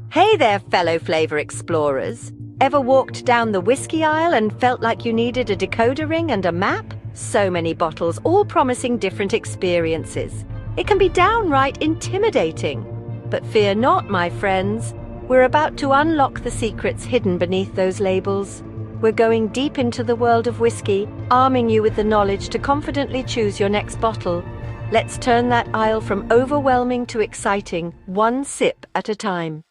Hey there, fellow flavor explorers. Ever walked down the whiskey aisle and felt like you needed a decoder ring and a map? So many bottles, all promising different experiences. It can be downright intimidating. But fear not, my friends. We're about to unlock the secrets hidden beneath those labels. We're going deep into the world of whiskey, arming you with the knowledge to confidently choose your next bottle. Let's turn that aisle from overwhelming to exciting, one sip at a time.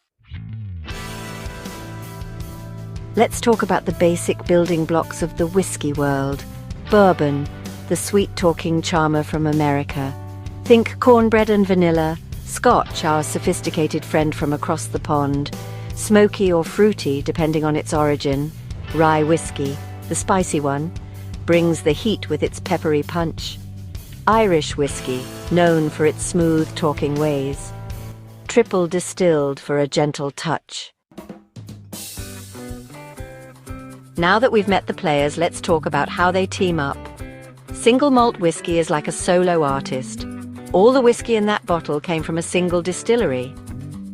Let's talk about the basic building blocks of the whiskey world. Bourbon, the sweet-talking charmer from America. Think cornbread and vanilla. Scotch, our sophisticated friend from across the pond. Smoky or fruity, depending on its origin. Rye whiskey, the spicy one, brings the heat with its peppery punch. Irish whiskey, known for its smooth-talking ways. Triple distilled for a gentle touch. Now that we've met the players, let's talk about how they team up. Single malt whiskey is like a solo artist. All the whiskey in that bottle came from a single distillery.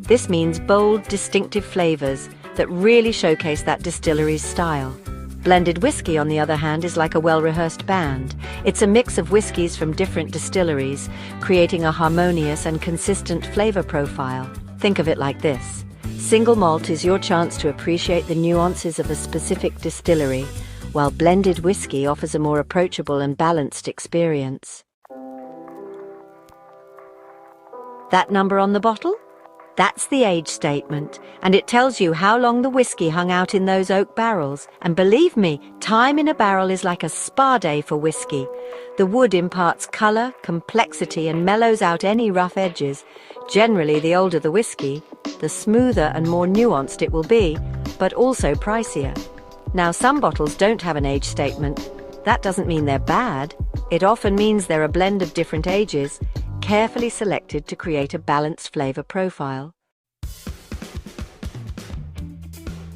This means bold, distinctive flavors that really showcase that distillery's style. Blended whiskey, on the other hand, is like a well-rehearsed band. It's a mix of whiskeys from different distilleries, creating a harmonious and consistent flavor profile. Think of it like this. Single malt is your chance to appreciate the nuances of a specific distillery, while blended whiskey offers a more approachable and balanced experience. That number on the bottle? That's the age statement, and it tells you how long the whiskey hung out in those oak barrels. And believe me, time in a barrel is like a spa day for whiskey. The wood imparts color, complexity, and mellows out any rough edges. Generally, the older the whiskey, the smoother and more nuanced it will be, but also pricier. Now, some bottles don't have an age statement. That doesn't mean they're bad. It often means they're a blend of different ages, carefully selected to create a balanced flavor profile.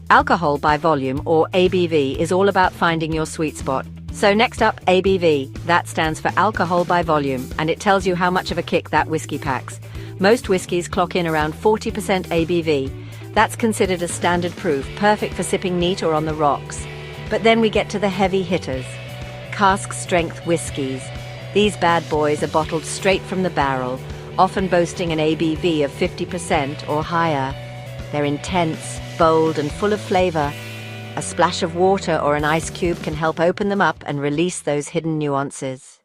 Alcohol by volume, or ABV, is all about finding your sweet spot. So next up, ABV. That stands for alcohol by volume, and it tells you how much of a kick that whiskey packs. Most whiskies clock in around 40% ABV. That's considered a standard proof, perfect for sipping neat or on the rocks. But then we get to the heavy hitters. Cask strength whiskies. These bad boys are bottled straight from the barrel, often boasting an ABV of 50% or higher. They're intense, bold, and full of flavor. A splash of water or an ice cube can help open them up and release those hidden nuances.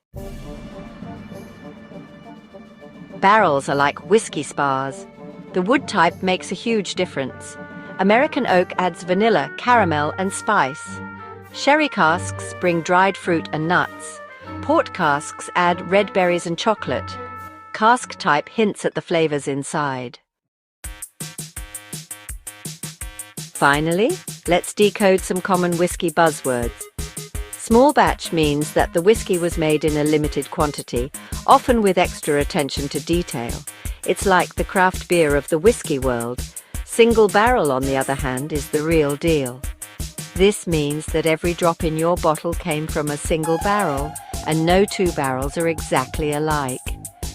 Barrels are like whiskey spas. The wood type makes a huge difference. American oak adds vanilla, caramel, and spice. Sherry casks bring dried fruit and nuts. Port casks add red berries and chocolate. Cask type hints at the flavors inside. Finally, let's decode some common whiskey buzzwords. Small batch means that the whiskey was made in a limited quantity, often with extra attention to detail. It's like the craft beer of the whiskey world. Single barrel, on the other hand, is the real deal. This means that every drop in your bottle came from a single barrel, and no two barrels are exactly alike.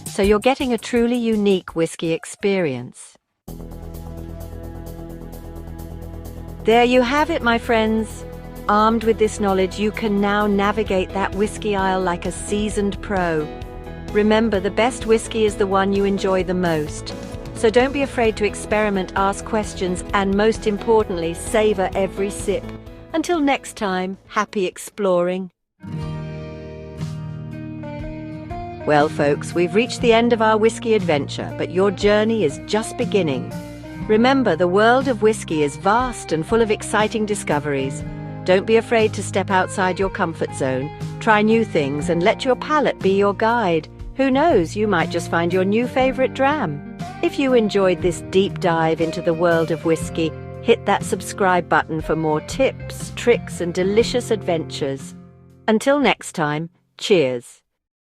So you're getting a truly unique whiskey experience. There you have it, my friends. Armed with this knowledge, you can now navigate that whiskey aisle like a seasoned pro. Remember, the best whiskey is the one you enjoy the most. So don't be afraid to experiment, ask questions, and most importantly, savor every sip. Until next time, happy exploring. Well, folks, we've reached the end of our whiskey adventure, but your journey is just beginning. Remember, the world of whiskey is vast and full of exciting discoveries. Don't be afraid to step outside your comfort zone, try new things, and let your palate be your guide. Who knows, you might just find your new favorite dram. If you enjoyed this deep dive into the world of whiskey, hit that subscribe button for more tips, tricks, and delicious adventures. Until next time, cheers.